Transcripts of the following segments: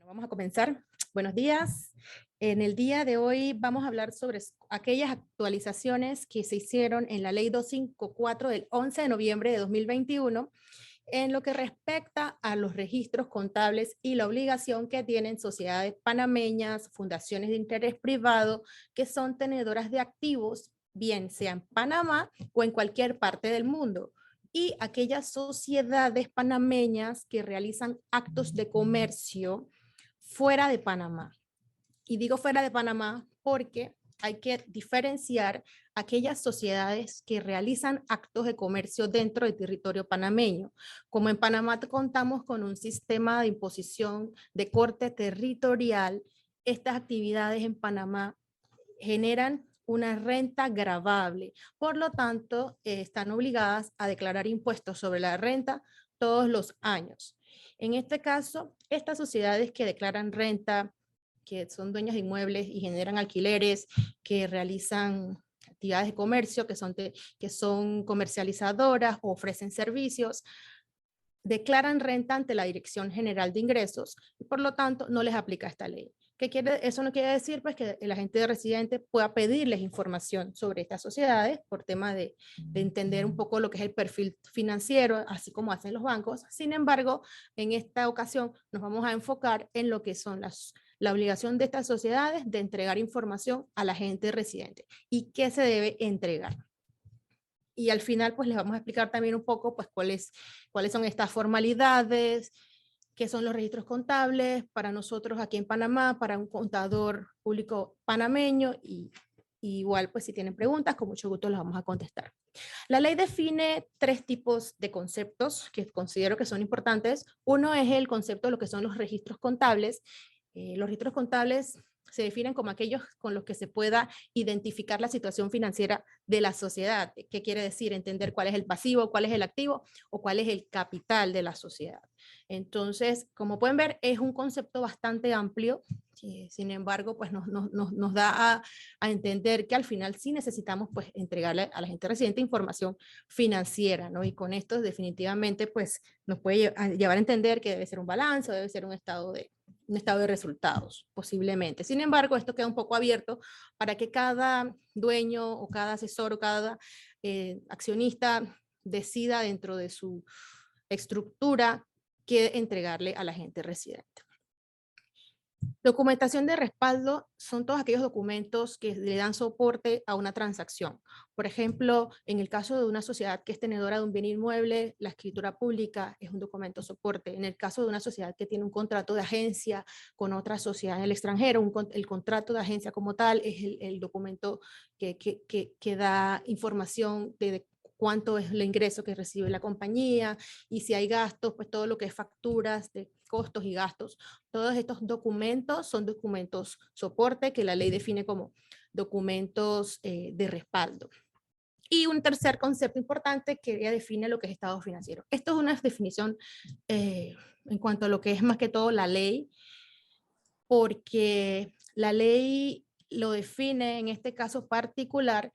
Vamos a comenzar. Buenos días. En el día de hoy vamos a hablar sobre aquellas actualizaciones que se hicieron en la Ley 254 del 11 de noviembre de 2021 en lo que respecta a los registros contables y la obligación que tienen sociedades panameñas, fundaciones de interés privado que son tenedoras de activos, bien sea en Panamá o en cualquier parte del mundo, y aquellas sociedades panameñas que realizan actos de comercio fuera de Panamá. Y digo fuera de Panamá porque hay que diferenciar aquellas sociedades que realizan actos de comercio dentro del territorio panameño. Como en Panamá contamos con un sistema de imposición de corte territorial, estas actividades en Panamá generan una renta gravable. Por lo tanto, están obligadas a declarar impuestos sobre la renta todos los años. En este caso, estas sociedades que declaran renta, que son dueñas de inmuebles y generan alquileres, que realizan actividades de comercio, que son comercializadoras o ofrecen servicios, declaran renta ante la Dirección General de Ingresos y por lo tanto no les aplica esta ley. Eso no quiere decir pues, que el agente residente pueda pedirles información sobre estas sociedades por tema de entender un poco lo que es el perfil financiero, así como hacen los bancos. Sin embargo, en esta ocasión nos vamos a enfocar en lo que son la obligación de estas sociedades de entregar información al agente residente y qué se debe entregar. Y al final pues les vamos a explicar también un poco pues cuáles son estas formalidades, qué son los registros contables para nosotros aquí en Panamá, para un contador público panameño y igual pues si tienen preguntas con mucho gusto las vamos a contestar. La ley define tres tipos de conceptos que considero que son importantes. Uno es el concepto de lo que son los registros contables. Los registros contables se definen como aquellos con los que se pueda identificar la situación financiera de la sociedad. ¿Qué quiere decir? Entender cuál es el pasivo, cuál es el activo o cuál es el capital de la sociedad. Entonces, como pueden ver, es un concepto bastante amplio. Sin embargo, pues nos da a entender que al final sí necesitamos pues entregarle a la gente residente información financiera, ¿no? Y con esto definitivamente pues nos puede llevar a entender que debe ser un balance, debe ser un estado de resultados, posiblemente. Sin embargo, esto queda un poco abierto para que cada dueño o cada asesor o cada accionista decida dentro de su estructura qué entregarle a la gente residente. Documentación de respaldo son todos aquellos documentos que le dan soporte a una transacción. Por ejemplo, en el caso de una sociedad que es tenedora de un bien inmueble, la escritura pública es un documento soporte. En el caso de una sociedad que tiene un contrato de agencia con otra sociedad en el extranjero, el contrato de agencia como tal es el documento que da información de cuánto es el ingreso que recibe la compañía y si hay gastos, pues todo lo que es facturas de costos y gastos. Todos estos documentos son documentos soporte que la ley define como documentos de respaldo. Y un tercer concepto importante que ella define lo que es estado financiero. Esto es una definición en cuanto a lo que es más que todo la ley, porque la ley lo define en este caso particular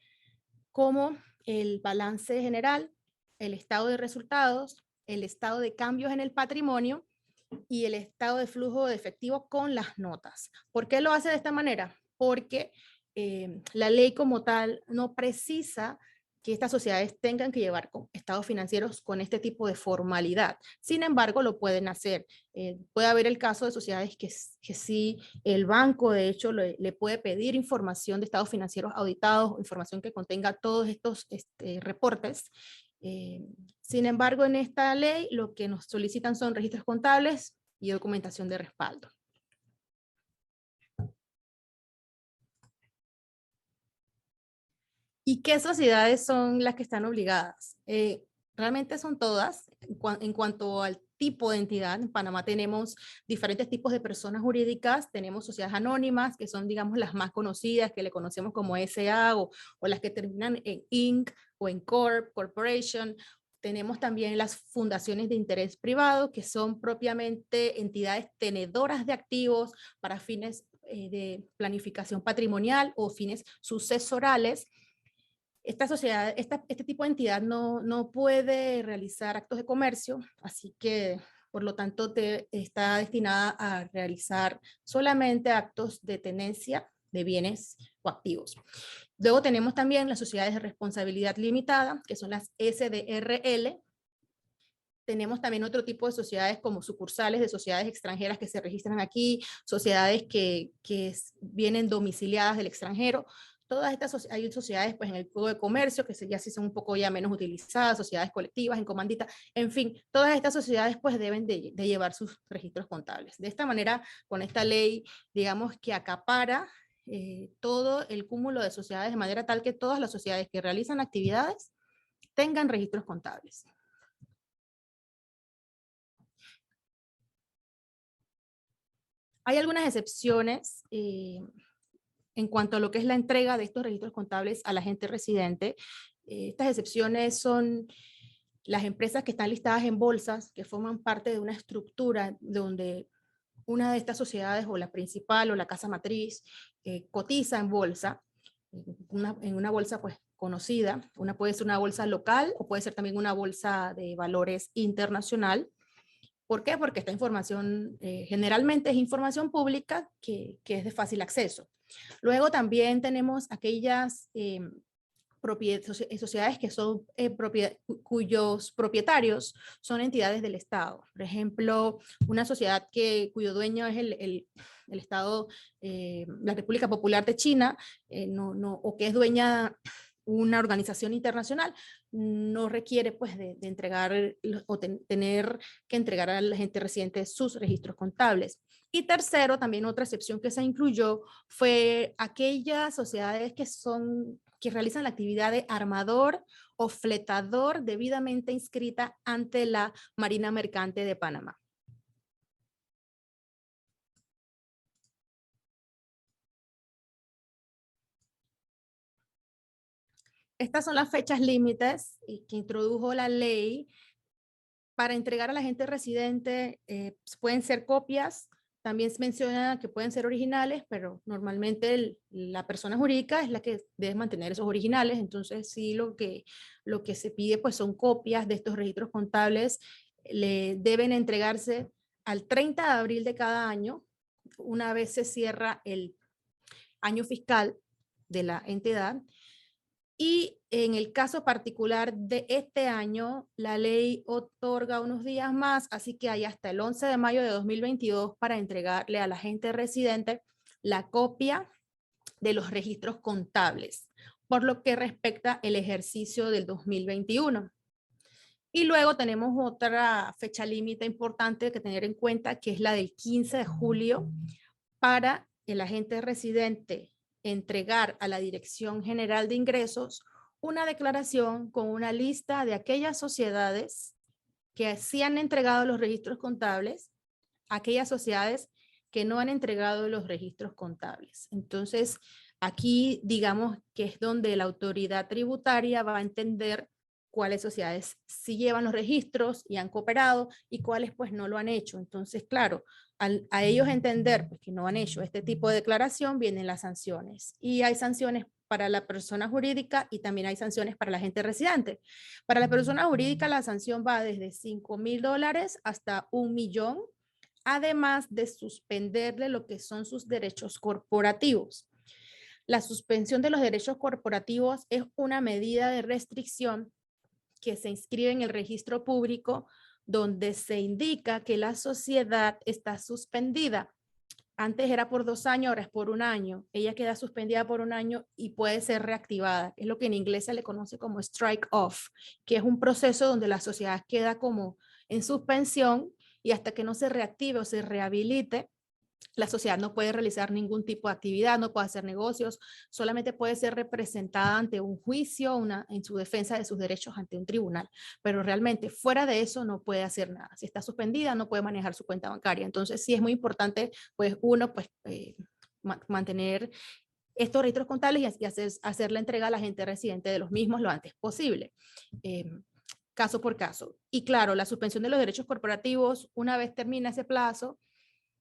como el balance general, el estado de resultados, el estado de cambios en el patrimonio y el estado de flujo de efectivo con las notas. ¿Por qué lo hace de esta manera? Porque la ley como tal no precisa que estas sociedades tengan que llevar estados financieros con este tipo de formalidad. Sin embargo, lo pueden hacer. Puede haber el caso de sociedades que sí, el banco de hecho le puede pedir información de estados financieros auditados, información que contenga todos estos reportes. Sin embargo, en esta ley lo que nos solicitan son registros contables y documentación de respaldo. ¿Y qué sociedades son las que están obligadas? Realmente son todas. En cuanto al tipo de entidad, en Panamá tenemos diferentes tipos de personas jurídicas. Tenemos sociedades anónimas, que son, digamos, las más conocidas, que le conocemos como SA o las que terminan en Inc. o en Corp, Corporation. Tenemos también las fundaciones de interés privado, que son propiamente entidades tenedoras de activos para fines de planificación patrimonial o fines sucesorales. Esta este tipo de entidad no puede realizar actos de comercio, así que por lo tanto está destinada a realizar solamente actos de tenencia de bienes o activos. Luego tenemos también las sociedades de responsabilidad limitada, que son las SDRL. Tenemos también otro tipo de sociedades como sucursales de sociedades extranjeras que se registran aquí, sociedades que vienen domiciliadas del extranjero. Todas estas hay sociedades pues, en el Código de Comercio, que ya sí son un poco ya menos utilizadas, sociedades colectivas, en comandita, en fin, todas estas sociedades pues deben de llevar sus registros contables. De esta manera, con esta ley, digamos que acapara todo el cúmulo de sociedades de manera tal que todas las sociedades que realizan actividades tengan registros contables. Hay algunas excepciones en cuanto a lo que es la entrega de estos registros contables a la gente residente. Estas excepciones son las empresas que están listadas en bolsas, que forman parte de una estructura donde una de estas sociedades o la principal o la casa matriz cotiza en bolsa, en una bolsa pues conocida. Una puede ser una bolsa local o puede ser también una bolsa de valores internacional. ¿Por qué? Porque esta información generalmente es información pública que es de fácil acceso. Luego también tenemos aquellas sociedades que son cuyos propietarios son entidades del Estado. Por ejemplo, una sociedad cuyo dueño es el Estado, la República Popular de China, o que es dueña una organización internacional, no requiere pues de entregar o tener que entregar a la gente residente sus registros contables. Y tercero, también otra excepción que se incluyó fue aquellas sociedades que realizan la actividad de armador o fletador debidamente inscrita ante la Marina Mercante de Panamá. Estas son las fechas límites que introdujo la ley para entregar a la gente residente. Pueden ser copias, también se menciona que pueden ser originales, pero normalmente la persona jurídica es la que debe mantener esos originales. Entonces sí, lo que se pide pues son copias de estos registros contables. Le deben entregarse al 30 de abril de cada año, una vez se cierra el año fiscal de la entidad. Y en el caso particular de este año, la ley otorga unos días más, así que hay hasta el 11 de mayo de 2022 para entregarle a la gente residente la copia de los registros contables, por lo que respecta el ejercicio del 2021. Y luego tenemos otra fecha límite importante que tener en cuenta, que es la del 15 de julio, para el agente residente entregar a la Dirección General de Ingresos una declaración con una lista de aquellas sociedades que sí han entregado los registros contables, aquellas sociedades que no han entregado los registros contables. Entonces, aquí digamos que es donde la autoridad tributaria va a entender cuáles sociedades sí llevan los registros y han cooperado y cuáles pues no lo han hecho. Entonces, claro, a ellos entender pues, que no han hecho este tipo de declaración, vienen las sanciones. Y hay sanciones para la persona jurídica y también hay sanciones para la gente residente. Para la persona jurídica la sanción va desde $5,000 hasta $1,000,000, además de suspenderle lo que son sus derechos corporativos. La suspensión de los derechos corporativos es una medida de restricción que se inscribe en el registro público donde se indica que la sociedad está suspendida. Antes era por 2 años, ahora es por 1 año. Ella queda suspendida por 1 año y puede ser reactivada. Es lo que en inglés se le conoce como strike off, que es un proceso donde la sociedad queda como en suspensión y hasta que no se reactive o se rehabilite, la sociedad no puede realizar ningún tipo de actividad, no puede hacer negocios, solamente puede ser representada ante un juicio, en su defensa de sus derechos ante un tribunal, pero realmente fuera de eso no puede hacer nada. Si está suspendida, no puede manejar su cuenta bancaria. Entonces sí es muy importante, pues uno, pues mantener estos registros contables y hacer la entrega a la gente residente de los mismos lo antes posible. Caso por caso. Y claro, la suspensión de los derechos corporativos, una vez termina ese plazo,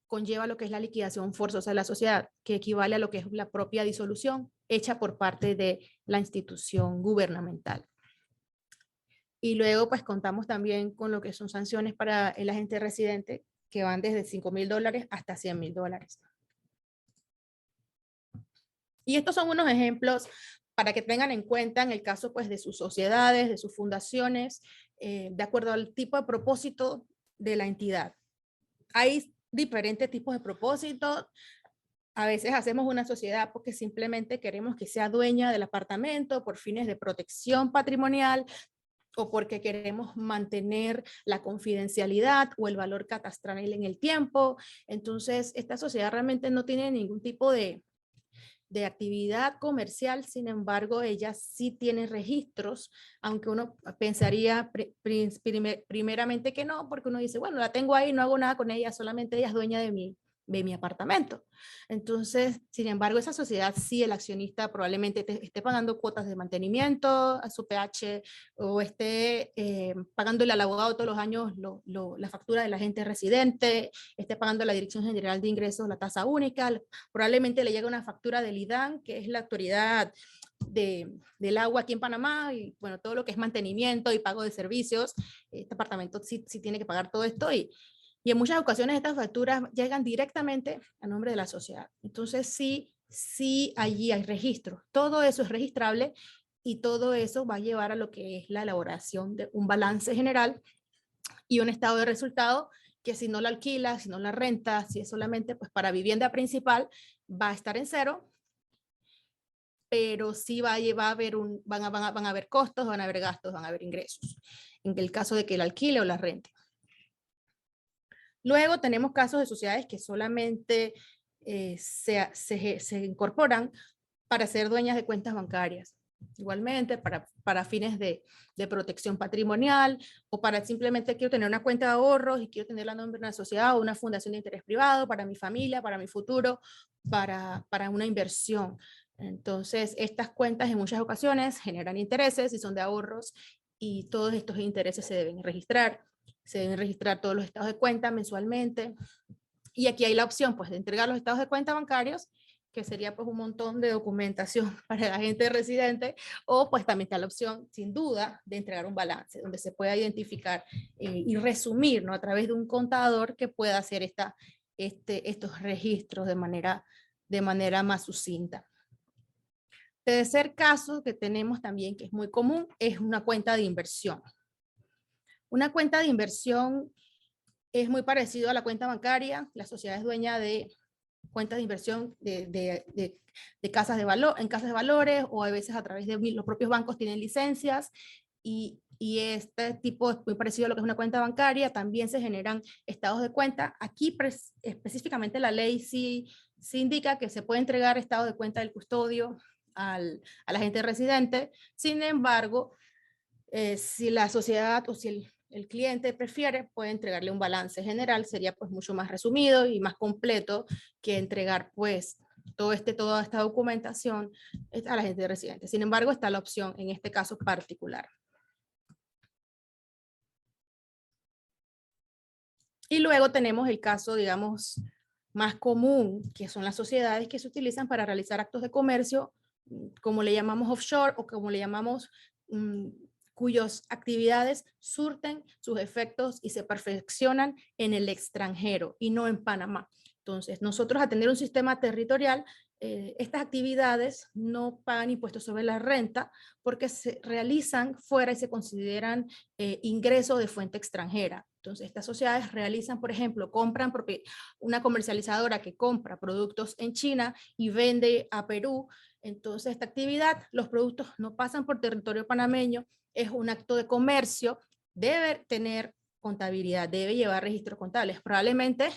conlleva lo que es la liquidación forzosa de la sociedad, que equivale a lo que es la propia disolución hecha por parte de la institución gubernamental. Y luego pues contamos también con lo que son sanciones para el agente residente, que van desde $5.000 hasta $100.000. Y estos son unos ejemplos para que tengan en cuenta en el caso pues de sus sociedades, de sus fundaciones, de acuerdo al tipo de propósito de la entidad. Hay diferentes tipos de propósitos. A veces hacemos una sociedad porque simplemente queremos que sea dueña del apartamento por fines de protección patrimonial, o porque queremos mantener la confidencialidad o el valor catastral en el tiempo. Entonces, esta sociedad realmente no tiene ningún tipo de actividad comercial, sin embargo, ella sí tiene registros, aunque uno pensaría primeramente que no, porque uno dice, bueno, la tengo ahí, no hago nada con ella, solamente ella es dueña de mi apartamento. Entonces, sin embargo, esa sociedad sí, el accionista probablemente esté pagando cuotas de mantenimiento a su PH, o esté pagándole al abogado todos los años la factura del agente residente, esté pagando a la Dirección General de Ingresos la tasa única, probablemente le llegue una factura del IDAN, que es la autoridad del agua aquí en Panamá, y bueno, todo lo que es mantenimiento y pago de servicios. Este apartamento sí tiene que pagar todo esto, y en muchas ocasiones estas facturas llegan directamente a nombre de la sociedad. Entonces sí allí hay registro. Todo eso es registrable, y todo eso va a llevar a lo que es la elaboración de un balance general y un estado de resultado, que si no la alquila, si no la renta, si es solamente pues para vivienda principal, va a estar en cero, pero sí va a haber van a haber costos, van a haber gastos, van a haber ingresos, en el caso de que la alquile o la rente. Luego tenemos casos de sociedades que solamente se incorporan para ser dueñas de cuentas bancarias. Igualmente, para fines de protección patrimonial, o para simplemente quiero tener una cuenta de ahorros y quiero tenerla a nombre de una sociedad o una fundación de interés privado para mi familia, para mi futuro, para una inversión. Entonces, estas cuentas en muchas ocasiones generan intereses y son de ahorros, y todos estos intereses se deben registrar. Se deben registrar todos los estados de cuenta mensualmente. Y aquí hay la opción pues de entregar los estados de cuenta bancarios, que sería pues un montón de documentación para la gente residente, o pues también está la opción sin duda de entregar un balance donde se pueda identificar y resumir, ¿no?, a través de un contador que pueda hacer estos registros de manera más sucinta. Tercer caso que tenemos también, que es muy común, es una cuenta de inversión. Una cuenta de inversión es muy parecido a la cuenta bancaria. La sociedad es dueña de cuentas de inversión de casas de valor, en casas de valores, o a veces a través de los propios bancos tienen licencias, y este tipo es muy parecido a lo que es una cuenta bancaria. También se generan estados de cuenta. Aquí específicamente la ley sí indica que se puede entregar estado de cuenta del custodio al agente residente. Sin embargo, si la sociedad o si el cliente prefiere, puede entregarle un balance general. Sería pues mucho más resumido y más completo que entregar pues toda esta documentación a la gente residente. Sin embargo, está la opción en este caso particular. Y luego tenemos el caso, digamos, más común, que son las sociedades que se utilizan para realizar actos de comercio, como le llamamos offshore, o como le llamamos cuyas actividades surten sus efectos y se perfeccionan en el extranjero y no en Panamá. Entonces, nosotros, a tener un sistema territorial, estas actividades no pagan impuestos sobre la renta porque se realizan fuera y se consideran ingresos de fuente extranjera. Entonces, estas sociedades realizan, por ejemplo, compran una comercializadora que compra productos en China y vende a Perú. Entonces, esta actividad, los productos no pasan por territorio panameño, es un acto de comercio, debe tener contabilidad, debe llevar registros contables. Probablemente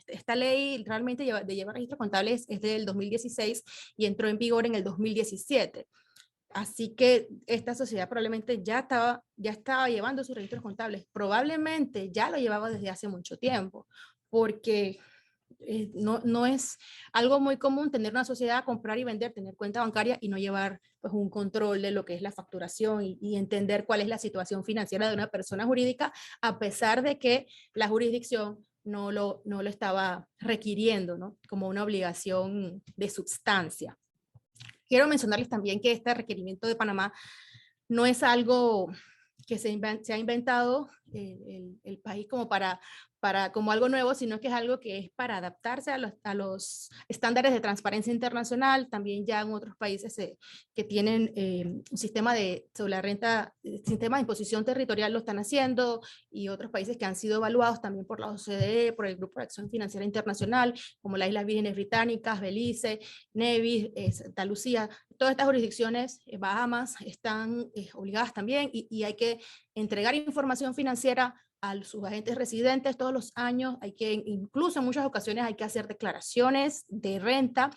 esta ley realmente de llevar registros contables es del 2016 y entró en vigor en el 2017. Así que esta sociedad probablemente ya estaba llevando sus registros contables. Probablemente ya lo llevaba desde hace mucho tiempo, porque no es algo muy común tener una sociedad, comprar y vender, tener cuenta bancaria y no llevar pues un control de lo que es la facturación y entender cuál es la situación financiera de una persona jurídica, a pesar de que la jurisdicción no lo estaba requiriendo, ¿no?, como una obligación de substancia. Quiero mencionarles también que este requerimiento de Panamá no es algo que se ha inventado el país como como algo nuevo, sino que es algo que es para adaptarse a los estándares de transparencia internacional. También ya en otros países que tienen un sistema sobre la renta, sistema de imposición territorial lo están haciendo, y otros países que han sido evaluados también por la OCDE, por el Grupo de Acción Financiera Internacional, como las Islas Vírgenes Británicas, Belice, Nevis, Santa Lucía. Todas estas jurisdicciones, Bahamas, están obligadas también, y hay que entregar información financiera a sus agentes residentes todos los años. Incluso en muchas ocasiones hay que hacer declaraciones de renta,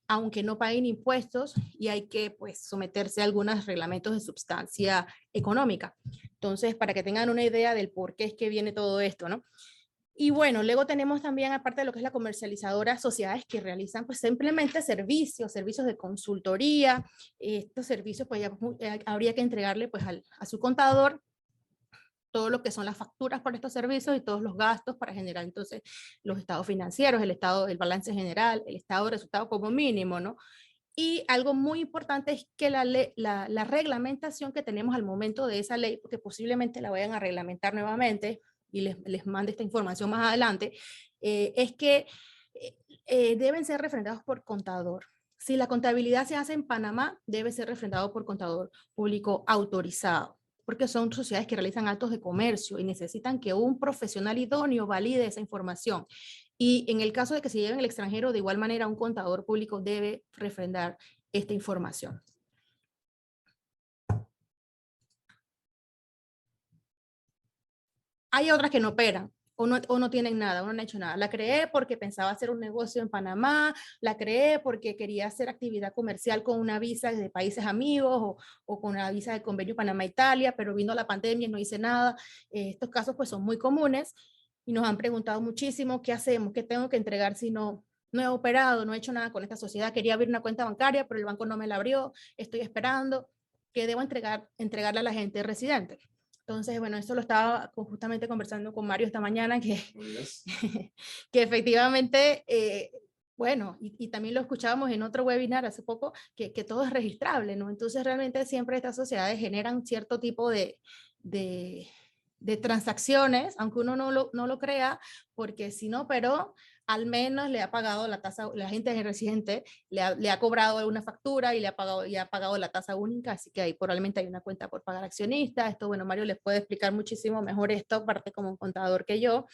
aunque no paguen impuestos, y hay que pues someterse a algunos reglamentos de substancia económica. Entonces, para que tengan una idea del por qué es que viene todo esto, ¿no? Y bueno, luego tenemos también, aparte de lo que es la comercializadora, sociedades que realizan pues simplemente servicios de consultoría. Estos servicios pues ya habría que entregarle pues a su contador todo lo que son las facturas por estos servicios y todos los gastos para generar entonces los estados financieros, el balance general, el estado de resultado como mínimo, ¿no? Y algo muy importante es que la reglamentación que tenemos al momento de esa ley, porque posiblemente la vayan a reglamentar nuevamente y les mande esta información más adelante, es que deben ser refrendados por contador. Si la contabilidad se hace en Panamá, debe ser refrendado por contador público autorizado, porque son sociedades que realizan actos de comercio y necesitan que un profesional idóneo valide esa información. Y en el caso de que se lleven al extranjero, de igual manera, un contador público debe refrendar esta información. Hay otras que no operan o no tienen nada, o no han hecho nada. La creé porque pensaba hacer un negocio en Panamá, la creé porque quería hacer actividad comercial con una visa de países amigos o con una visa de convenio Panamá-Italia, pero vino la pandemia y no hice nada. Estos casos pues son muy comunes y nos han preguntado muchísimo qué hacemos, qué tengo que entregar si no he operado, no he hecho nada con esta sociedad. Quería abrir una cuenta bancaria, pero el banco no me la abrió, estoy esperando. ¿Qué debo entregarle a la gente residente? Entonces, bueno, eso lo estaba justamente conversando con Mario esta mañana, que efectivamente, bueno, y también lo escuchábamos en otro webinar hace poco, que todo es registrable, ¿no? Entonces, realmente siempre estas sociedades generan cierto tipo de, de transacciones, aunque uno no lo crea, porque si no, pero al menos le ha pagado la tasa, la gente residente le ha cobrado una factura y ha pagado la tasa única, así que ahí probablemente hay una cuenta por pagar accionista. Esto, bueno, Mario les puede explicar muchísimo mejor esto, aparte como un contador que yo,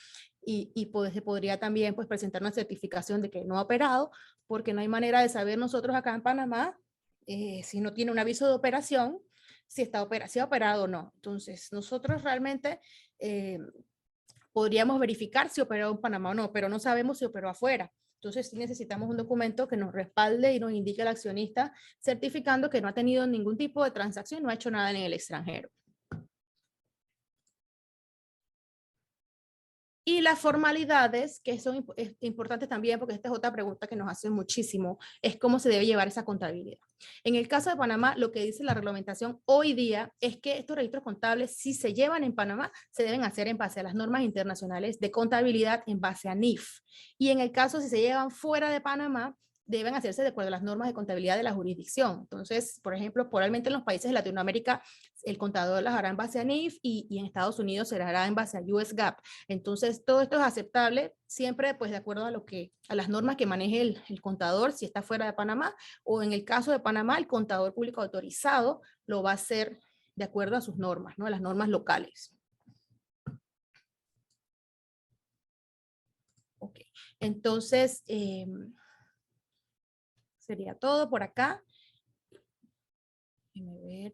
y pues, se podría también pues presentar una certificación de que no ha operado, porque no hay manera de saber nosotros acá en Panamá, si no tiene un aviso de operación, si ha operado o no. Entonces, nosotros realmente podríamos verificar si operó en Panamá o no, pero no sabemos si operó afuera. Entonces, sí necesitamos un documento que nos respalde y nos indique al accionista certificando que no ha tenido ningún tipo de transacción, no ha hecho nada en el extranjero. Y las formalidades, que son importantes también, porque esta es otra pregunta que nos hacen muchísimo, es cómo se debe llevar esa contabilidad. En el caso de Panamá, lo que dice la reglamentación hoy día es que estos registros contables, si se llevan en Panamá, se deben hacer en base a las normas internacionales de contabilidad, en base a NIF. Y en el caso, si se llevan fuera de Panamá, deben hacerse de acuerdo a las normas de contabilidad de la jurisdicción. Entonces, por ejemplo, probablemente en los países de Latinoamérica, el contador las hará en base a NIF, y en Estados Unidos se hará en base a US GAAP. Entonces, todo esto es aceptable siempre pues de acuerdo a las normas que maneje el contador, si está fuera de Panamá, o en el caso de Panamá, el contador público autorizado lo va a hacer de acuerdo a sus normas, ¿no? A las normas locales. Ok, entonces, sería todo por acá. Déjame ver.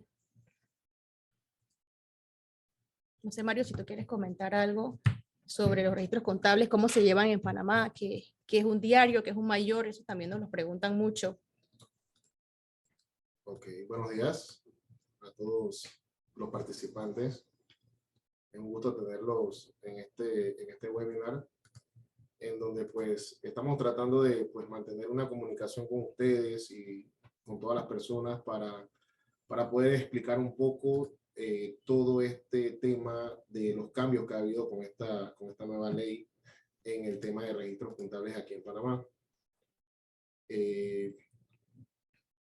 No sé, Mario, si tú quieres comentar algo sobre los registros contables, cómo se llevan en Panamá, qué es un diario, qué es un mayor, eso también nos lo preguntan mucho. Ok, buenos días a todos los participantes. Es un gusto tenerlos en este webinar, en donde pues estamos tratando de pues mantener una comunicación con ustedes y con todas las personas para poder explicar un poco todo este tema de los cambios que ha habido con esta nueva ley en el tema de registros contables aquí en Panamá.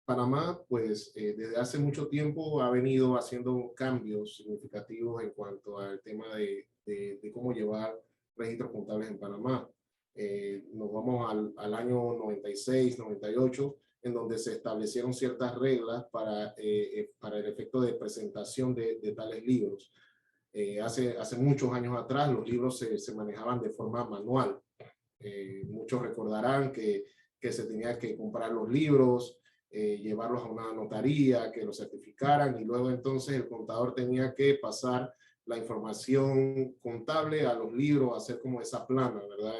Panamá, pues desde hace mucho tiempo ha venido haciendo cambios significativos en cuanto al tema de cómo llevar registros contables en Panamá. Nos vamos al año 96, 98, en donde se establecieron ciertas reglas para el efecto de presentación de tales libros. Hace muchos años atrás los libros se manejaban de forma manual. Muchos recordarán que se tenía que comprar los libros, llevarlos a una notaría, que los certificaran y luego entonces el contador tenía que pasar la información contable a los libros, hacer como esa plana, ¿verdad?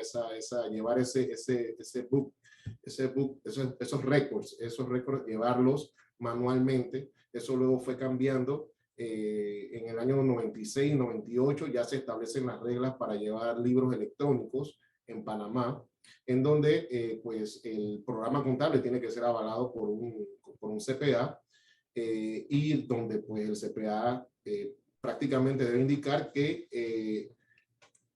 Llevar esos récords, llevarlos manualmente. Eso luego fue cambiando. En el año 96, 98 ya se establecen las reglas para llevar libros electrónicos en Panamá, en donde pues el programa contable tiene que ser avalado por un CPA y donde pues el CPA prácticamente debe indicar que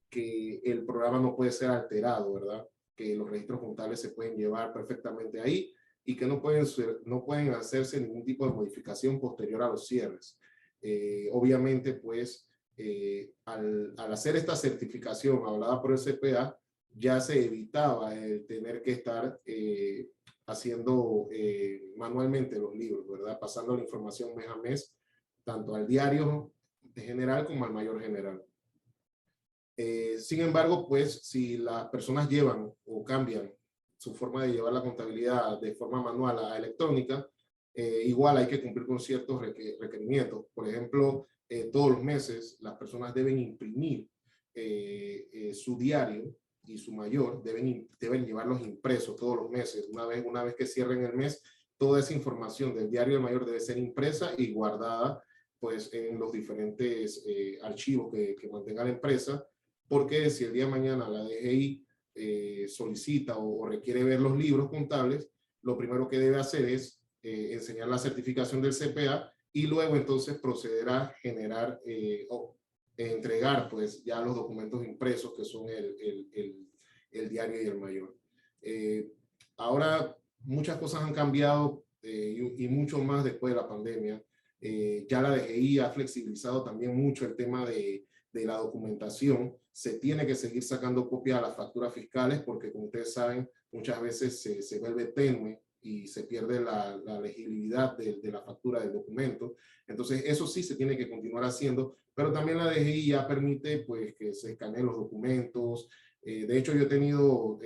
el programa no puede ser alterado, ¿verdad? Que los registros contables se pueden llevar perfectamente ahí y que no pueden hacerse ningún tipo de modificación posterior a los cierres. Obviamente, pues, al hacer esta certificación hablada por el CPA, ya se evitaba el tener que estar haciendo manualmente los libros, ¿verdad? Pasando la información mes a mes, tanto al diario de general como al mayor general. Sin embargo, pues si las personas llevan o cambian su forma de llevar la contabilidad de forma manual a electrónica, igual hay que cumplir con ciertos requerimientos. Por ejemplo, todos los meses las personas deben imprimir su diario y su mayor, deben llevarlos impresos todos los meses. Una vez que cierren el mes, toda esa información del diario y el mayor debe ser impresa y guardada pues en los diferentes archivos que mantenga la empresa, porque si el día de mañana la DGI solicita o requiere ver los libros contables, lo primero que debe hacer es enseñar la certificación del CPA y luego entonces proceder a generar o entregar pues ya los documentos impresos que son el diario y el mayor. Ahora muchas cosas han cambiado y mucho más después de la pandemia. Ya la DGI ha flexibilizado también mucho el tema de la documentación. Se tiene que seguir sacando copias a las facturas fiscales porque, como ustedes saben, muchas veces se vuelve tenue y se pierde la legibilidad de la factura del documento. Entonces, eso sí se tiene que continuar haciendo, pero también la DGI ya permite pues, que se escaneen los documentos. De hecho, yo he tenido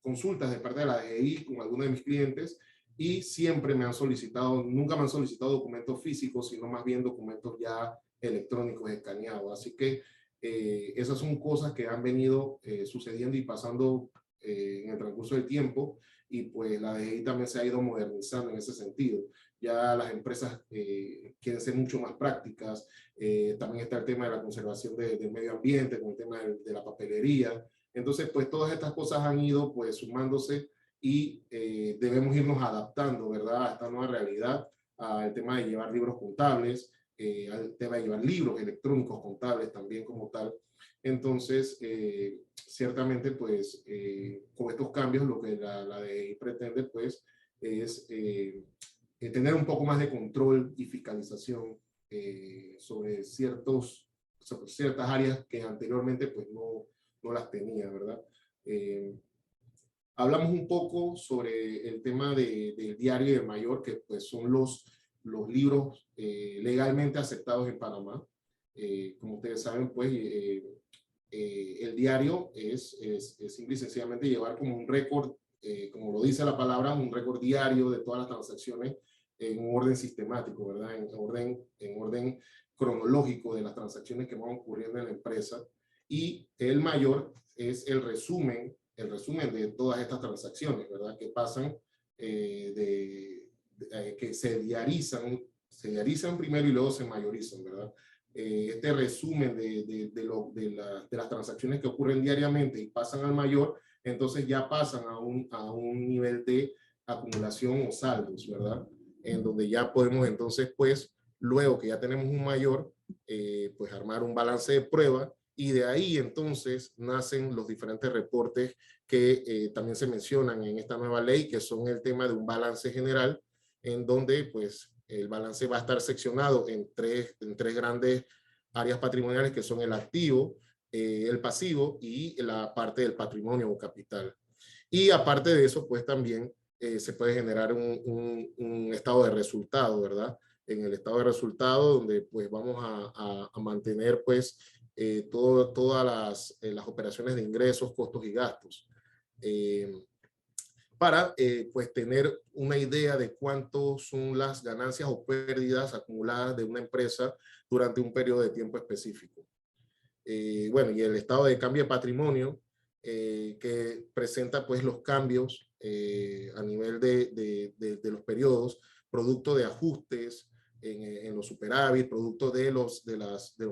consultas de parte de la DGI con algunos de mis clientes y siempre me han solicitado, nunca me han solicitado documentos físicos, sino más bien documentos ya electrónicos escaneados. Así que esas son cosas que han venido sucediendo y pasando en el transcurso del tiempo y pues la DGI también se ha ido modernizando en ese sentido. Ya las empresas quieren ser mucho más prácticas. También está el tema de la conservación del medio ambiente, con el tema de la papelería. Entonces, pues todas estas cosas han ido pues sumándose y debemos irnos adaptando, ¿verdad? A esta nueva realidad, al tema de llevar libros contables, al tema de llevar libros electrónicos contables también como tal. Entonces, ciertamente, pues, con estos cambios, lo que la DGI pretende, pues, es tener un poco más de control y fiscalización sobre ciertas áreas que anteriormente, pues, no las tenía, ¿verdad? Hablamos un poco sobre el tema del diario y del mayor, que pues son los libros legalmente aceptados en Panamá. Como ustedes saben, pues el diario es simple y sencillamente llevar como un récord, como lo dice la palabra, un récord diario de todas las transacciones en un orden sistemático, ¿verdad? En orden cronológico de las transacciones que van ocurriendo en la empresa. Y el mayor es el resumen de todas estas transacciones, ¿verdad? Que pasan, que se diarizan primero y luego se mayorizan, ¿verdad? Este resumen de las transacciones que ocurren diariamente y pasan al mayor, entonces ya pasan a un nivel de acumulación o saldos, ¿verdad? En donde ya podemos entonces, pues, luego que ya tenemos un mayor, pues armar un balance de prueba Y de ahí entonces nacen los diferentes reportes que también se mencionan en esta nueva ley, que son el tema de un balance general, en donde pues el balance va a estar seccionado en tres grandes áreas patrimoniales, que son el activo, el pasivo y la parte del patrimonio o capital. Y aparte de eso, pues también se puede generar un estado de resultado, ¿verdad? En el estado de resultado, donde pues vamos a mantener pues todas las operaciones de ingresos, costos y gastos. Para pues tener una idea de cuánto son las ganancias o pérdidas acumuladas de una empresa durante un periodo de tiempo específico. Bueno, y el estado de cambio de patrimonio, que presenta pues los cambios a nivel de los periodos, producto de ajustes en los superávit, producto de los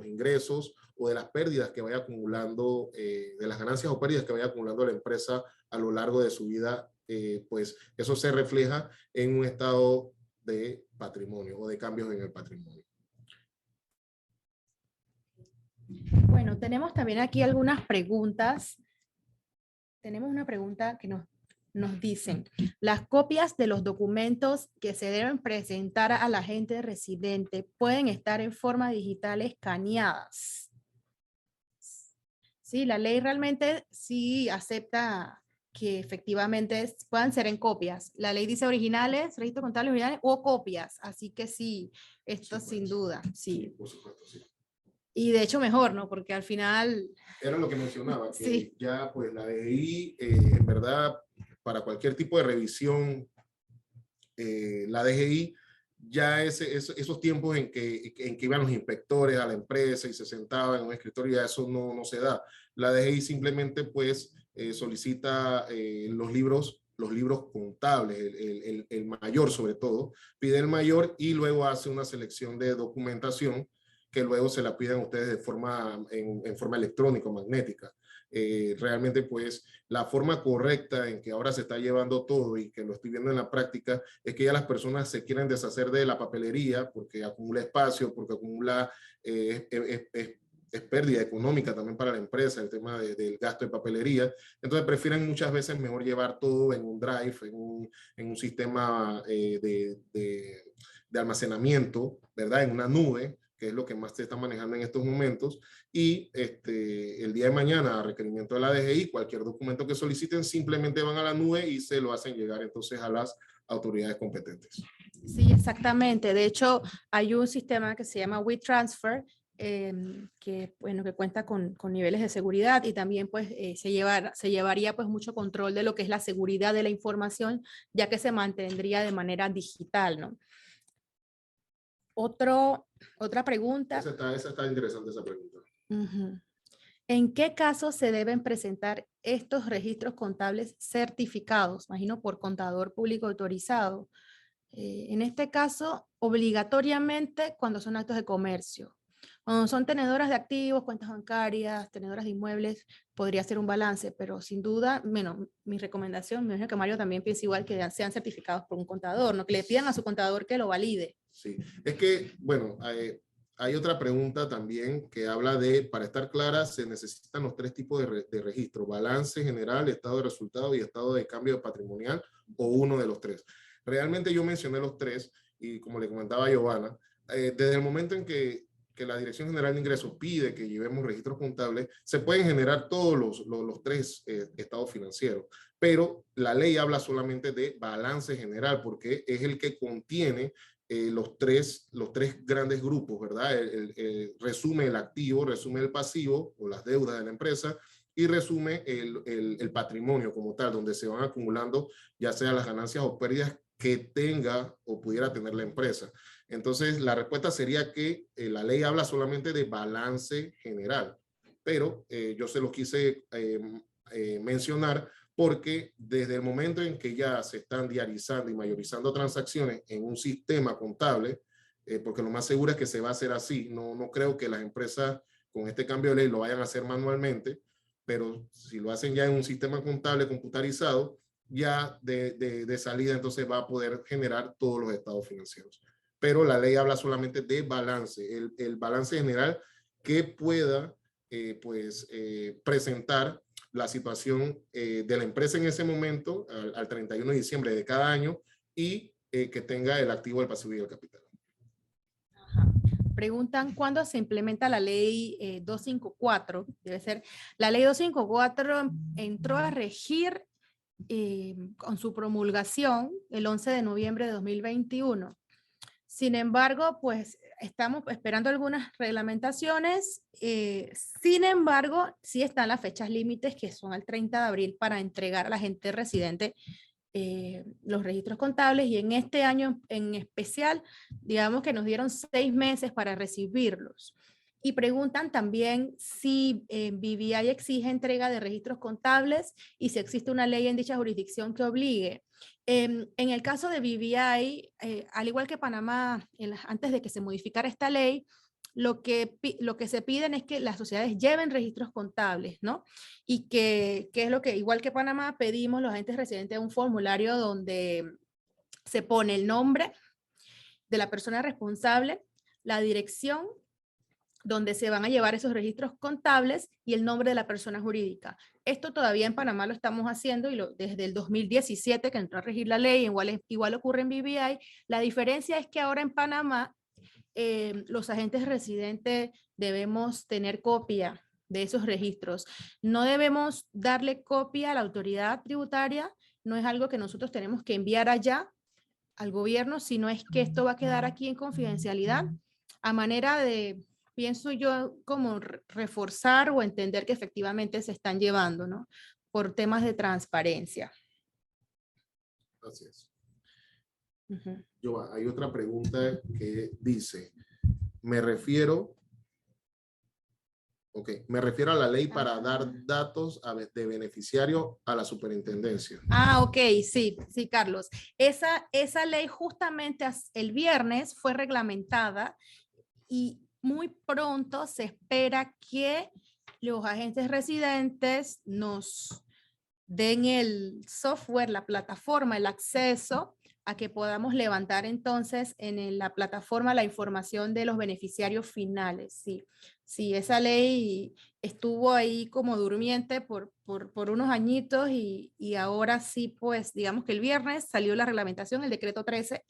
ingresos o de las pérdidas que vaya acumulando, de las ganancias o pérdidas que vaya acumulando la empresa a lo largo de su vida, pues eso se refleja en un estado de patrimonio o de cambios en el patrimonio. Bueno, tenemos también aquí algunas preguntas. Tenemos una pregunta que nos dicen, ¿las copias de los documentos que se deben presentar al agente residente pueden estar en forma digital escaneadas? Sí, la ley realmente sí acepta que efectivamente puedan ser en copias. La ley dice originales, registro contable originales o copias, así que sí, esto sí, sin duda, sí. Sí, por supuesto, sí. Y de hecho mejor, ¿no? Porque al final... Era lo que mencionaba, que sí. ya pues la DGI, en verdad, para cualquier tipo de revisión, la DGI, ya esos tiempos en que iban los inspectores a la empresa y se sentaban en un escritorio, ya eso no se da. La DGI simplemente pues solicita los libros contables, el mayor sobre todo, pide el mayor y luego hace una selección de documentación que luego se la piden ustedes de en forma electrónica o magnética. Realmente pues la forma correcta en que ahora se está llevando todo y que lo estoy viendo en la práctica es que ya las personas se quieren deshacer de la papelería porque acumula espacio, porque acumula es pérdida económica también para la empresa, el tema del gasto de papelería. Entonces prefieren muchas veces mejor llevar todo en un drive, en un sistema de almacenamiento, ¿verdad? En una nube, que es lo que más se está manejando en estos momentos, y el día de mañana, a requerimiento de la DGI, cualquier documento que soliciten, simplemente van a la nube y se lo hacen llegar entonces a las autoridades competentes. Sí, exactamente. De hecho, hay un sistema que se llama WeTransfer, que, bueno, que cuenta con niveles de seguridad y también pues se llevaría pues mucho control de lo que es la seguridad de la información, ya que se mantendría de manera digital, ¿no? Otra pregunta. Esa está interesante, esa pregunta. ¿En qué casos se deben presentar estos registros contables certificados? Imagino por contador público autorizado. En este caso, obligatoriamente cuando son actos de comercio. Cuando son tenedoras de activos, cuentas bancarias, tenedoras de inmuebles, podría ser un balance, pero sin duda, bueno, mi recomendación, me imagino que Mario también piensa igual, que sean certificados por un contador, no que le pidan a su contador que lo valide. Sí, es que, bueno, hay otra pregunta también que habla de, para estar clara, se necesitan los tres tipos de registro: balance general, estado de resultado y estado de cambio patrimonial, o uno de los tres. Realmente yo mencioné los tres y como le comentaba a Giovanna, desde el momento en que la Dirección General de Ingresos pide que llevemos registros contables, se pueden generar todos los tres estados financieros, pero la ley habla solamente de balance general porque es el que contiene los tres grandes grupos, ¿verdad? Resume el activo, resume el pasivo o las deudas de la empresa y resume el patrimonio como tal, donde se van acumulando ya sea las ganancias o pérdidas que tenga o pudiera tener la empresa. Entonces, la respuesta sería que la ley habla solamente de balance general, pero yo se lo quise mencionar porque desde el momento en que ya se están diarizando y mayorizando transacciones en un sistema contable, porque lo más seguro es que se va a hacer así, no creo que las empresas con este cambio de ley lo vayan a hacer manualmente, pero si lo hacen ya en un sistema contable computarizado, ya de salida entonces va a poder generar todos los estados financieros. Pero la ley habla solamente de balance, el balance general que pueda presentar la situación de la empresa en ese momento, al 31 de diciembre de cada año, y que tenga el activo, el pasivo y el capital. Ajá. Preguntan cuándo se implementa la ley 254. Debe ser, la ley 254 entró a regir con su promulgación el 11 de noviembre de 2021. Sin embargo, pues estamos esperando algunas reglamentaciones. Sin embargo, sí están las fechas límites que son el 30 de abril para entregar a la gente residente los registros contables, y en este año en especial, digamos que nos dieron 6 meses para recibirlos. Y preguntan también si BVI exige entrega de registros contables y si existe una ley en dicha jurisdicción que obligue. En el caso de BVI, al igual que Panamá, antes de que se modificara esta ley, lo que se piden es que las sociedades lleven registros contables, ¿no? Y que es lo que, igual que Panamá, pedimos los agentes residentes un formulario donde se pone el nombre de la persona responsable, la dirección donde se van a llevar esos registros contables y el nombre de la persona jurídica. Esto todavía en Panamá lo estamos haciendo y desde el 2017 que entró a regir la ley, igual ocurre en BVI. La diferencia es que ahora en Panamá los agentes residentes debemos tener copia de esos registros. No debemos darle copia a la autoridad tributaria, no es algo que nosotros tenemos que enviar allá al gobierno, sino es que esto va a quedar aquí en confidencialidad a manera de, pienso yo, como reforzar o entender que efectivamente se están llevando, ¿no? Por temas de transparencia. Así es. Hay otra pregunta que dice, me refiero a la ley para dar datos de beneficiario a la superintendencia. Ok, sí, Carlos. Esa ley justamente el viernes fue reglamentada y muy pronto se espera que los agentes residentes nos den el software, la plataforma, el acceso a que podamos levantar entonces en la plataforma la información de los beneficiarios finales. Sí, esa ley estuvo ahí como durmiente por unos añitos y ahora sí, pues digamos que el viernes salió la reglamentación, el decreto 13,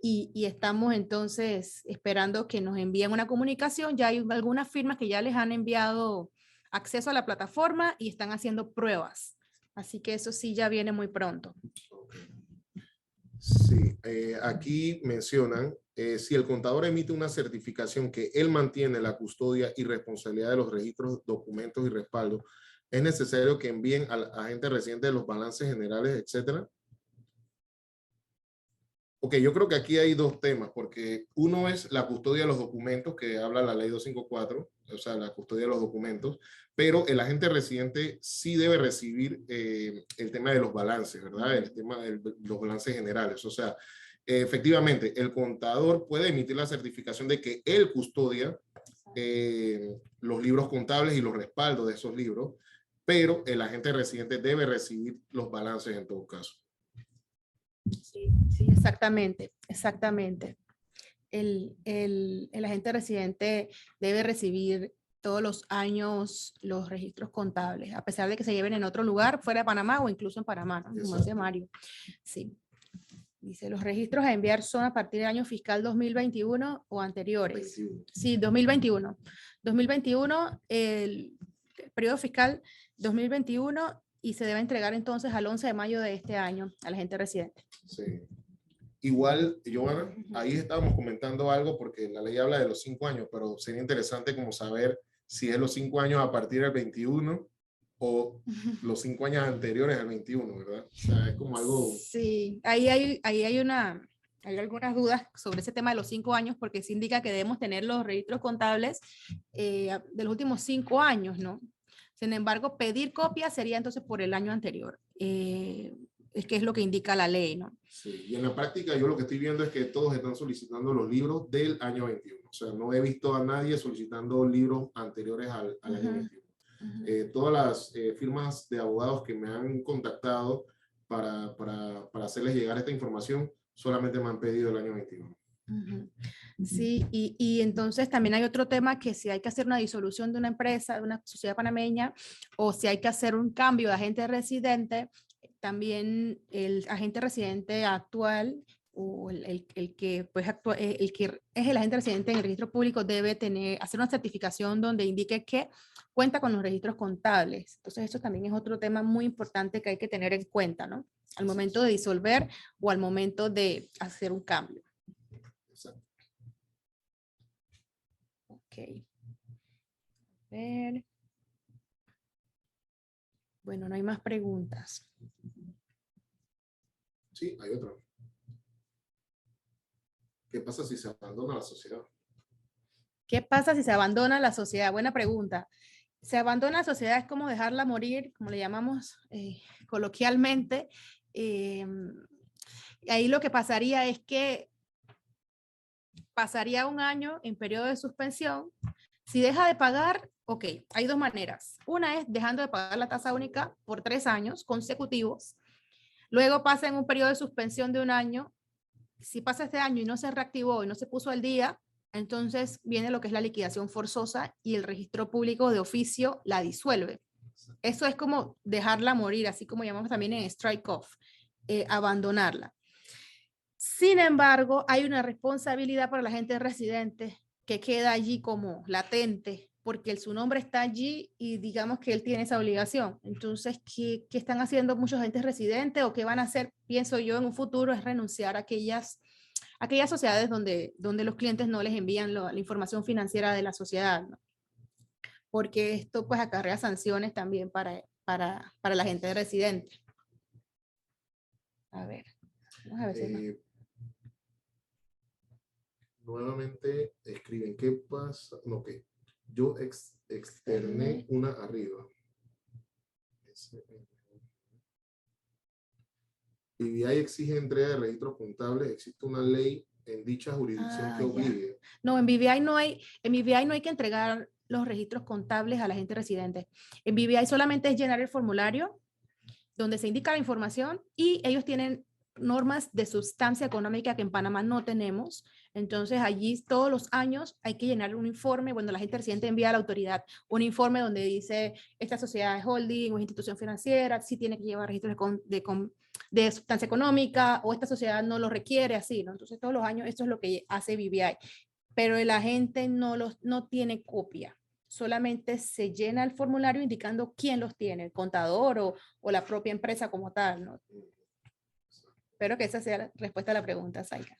y estamos entonces esperando que nos envíen una comunicación. Ya hay algunas firmas que ya les han enviado acceso a la plataforma y están haciendo pruebas. Así que eso sí ya viene muy pronto. Sí, aquí mencionan, si el contador emite una certificación que él mantiene la custodia y responsabilidad de los registros, documentos y respaldos, ¿es necesario que envíen al agente residente los balances generales, etcétera? Ok, yo creo que aquí hay dos temas, porque uno es la custodia de los documentos, que habla la ley 254, o sea, la custodia de los documentos, pero el agente residente sí debe recibir el tema de los balances, ¿verdad? El tema de los balances generales. O sea, efectivamente, el contador puede emitir la certificación de que él custodia los libros contables y los respaldos de esos libros, pero el agente residente debe recibir los balances en todo caso. Sí, exactamente. El agente residente debe recibir todos los años los registros contables, a pesar de que se lleven en otro lugar, fuera de Panamá o incluso en Panamá, ¿no? Como dice Mario. Sí. Dice, los registros a enviar son a partir del año fiscal 2021 o anteriores. 21. Sí, 2021. 2021, el periodo fiscal 2021, y se debe entregar entonces al 11 de mayo de este año a la gente residente. Sí. Igual, Giovanna, ahí estábamos comentando algo porque la ley habla de los 5 años, pero sería interesante como saber si es los 5 años a partir del 21 o los 5 años anteriores al 21, ¿verdad? O sea, es como algo... Sí, ahí hay algunas dudas sobre ese tema de los 5 años, porque se indica que debemos tener los registros contables de los últimos 5 años, ¿no? Sin embargo, pedir copia sería entonces por el año anterior. Es que es lo que indica la ley, ¿no? Sí, y en la práctica yo lo que estoy viendo es que todos están solicitando los libros del año 21. O sea, no he visto a nadie solicitando libros anteriores al año 21. Todas las firmas de abogados que me han contactado para hacerles llegar esta información solamente me han pedido el año 21. Ujú. Sí, y entonces también hay otro tema que si hay que hacer una disolución de una empresa, de una sociedad panameña, o si hay que hacer un cambio de agente residente, también el agente residente actual o el que, pues, el que es el agente residente en el registro público debe hacer una certificación donde indique que cuenta con los registros contables. Entonces, eso también es otro tema muy importante que hay que tener en cuenta, ¿no? Al momento de disolver o al momento de hacer un cambio. Exacto. Ok. A ver. Bueno, no hay más preguntas. Sí, hay otra. ¿Qué pasa si se abandona la sociedad? ¿Qué pasa si se abandona la sociedad? Buena pregunta. Se abandona la sociedad es como dejarla morir, como le llamamos coloquialmente. Eh, ahí lo que pasaría es que pasaría un año en periodo de suspensión. Si deja de pagar, ok, hay dos maneras. Una es dejando de pagar la tasa única por 3 años consecutivos. Luego pasa en un periodo de suspensión de un año. Si pasa este año y no se reactivó y no se puso al día, entonces viene lo que es la liquidación forzosa y el registro público de oficio la disuelve. Eso es como dejarla morir, así como llamamos también en strike off, abandonarla. Sin embargo, hay una responsabilidad para la gente residente que queda allí como latente, porque su nombre está allí y digamos que él tiene esa obligación. Entonces, ¿qué están haciendo muchos agentes residentes o qué van a hacer, pienso yo, en un futuro? Es renunciar a aquellas sociedades donde los clientes no les envían la información financiera de la sociedad, ¿no? Porque esto pues acarrea sanciones también para la gente residente. A ver, vamos a ver si hay más. Nuevamente escriben, ¿qué pasa? No, que yo externé una arriba. PBI exige entrega de registros contables. ¿Existe una ley en dicha jurisdicción que obligue? No, en BVI no hay que entregar los registros contables a la gente residente. En BVI solamente es llenar el formulario donde se indica la información y ellos tienen normas de sustancia económica que en Panamá no tenemos. Entonces allí todos los años hay que llenar un informe. Bueno, la gente residente envía a la autoridad un informe donde dice esta sociedad es holding o institución financiera, si tiene que llevar registros de sustancia económica o esta sociedad no lo requiere, así, ¿no? Entonces todos los años esto es lo que hace BVI, pero el agente no tiene copia. Solamente se llena el formulario indicando quién los tiene, el contador o la propia empresa como tal, ¿no? Espero que esa sea la respuesta a la pregunta, Saika.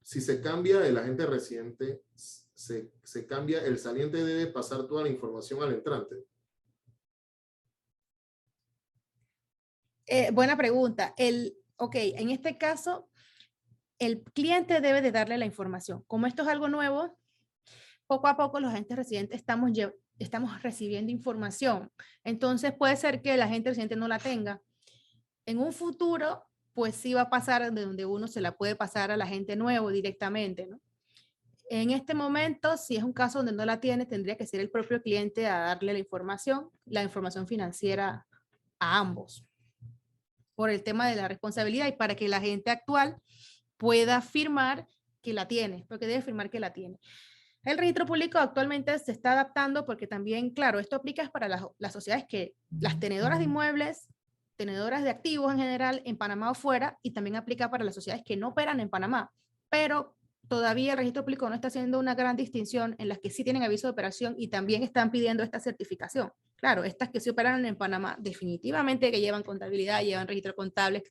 Si se cambia el agente residente, se cambia, el saliente debe pasar toda la información al entrante. Buena pregunta. Ok, en este caso, el cliente debe de darle la información. Como esto es algo nuevo, poco a poco los agentes residentes estamos recibiendo información. Entonces puede ser que el agente residente no la tenga. En un futuro, pues sí va a pasar de donde uno se la puede pasar al agente nuevo directamente, ¿no? En este momento, si es un caso donde no la tiene, tendría que ser el propio cliente a darle la información financiera a ambos, por el tema de la responsabilidad y para que la agente actual pueda firmar que la tiene, porque debe firmar que la tiene. El registro público actualmente se está adaptando porque también, claro, esto aplica para las sociedades las tenedoras de inmuebles, tenedoras de activos en general en Panamá o fuera, y también aplica para las sociedades que no operan en Panamá, pero todavía el registro público no está haciendo una gran distinción en las que sí tienen aviso de operación y también están pidiendo esta certificación. Claro, estas que sí operan en Panamá definitivamente que llevan contabilidad, llevan registro contable,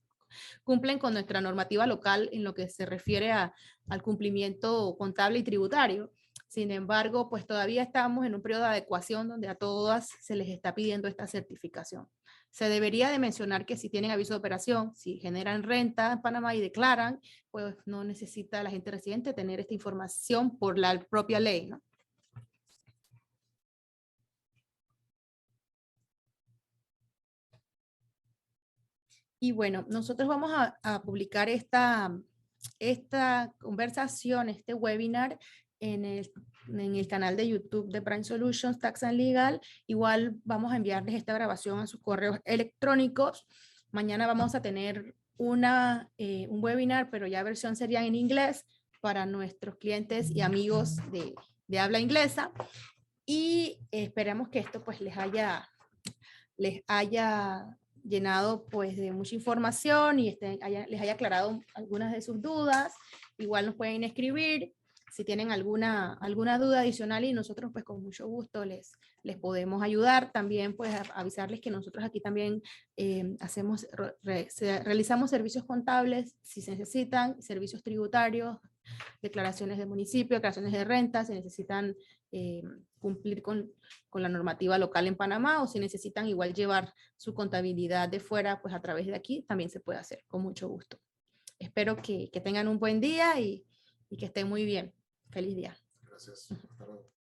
cumplen con nuestra normativa local en lo que se refiere al cumplimiento contable y tributario. Sin embargo, pues todavía estamos en un periodo de adecuación donde a todas se les está pidiendo esta certificación. Se debería de mencionar que si tienen aviso de operación, si generan renta en Panamá y declaran, pues no necesita la gente residente tener esta información por la propia ley, ¿no? Y bueno, nosotros vamos a publicar esta conversación, este webinar en el canal de YouTube de Prime Solutions Tax and Legal. Igual vamos a enviarles esta grabación a sus correos electrónicos. Mañana vamos a tener un webinar, pero ya versión sería en inglés, para nuestros clientes y amigos de habla inglesa. Y esperamos que esto pues les haya llenado pues de mucha información y les haya aclarado algunas de sus dudas. Igual nos pueden escribir si tienen alguna duda adicional y nosotros pues con mucho gusto les podemos ayudar. También pues avisarles que nosotros aquí también realizamos servicios contables si se necesitan, servicios tributarios, declaraciones de municipio, declaraciones de renta, si necesitan cumplir con la normativa local en Panamá, o si necesitan igual llevar su contabilidad de fuera, pues a través de aquí también se puede hacer con mucho gusto. Espero que tengan un buen día y que estén muy bien. Feliz día. Gracias. Hasta luego.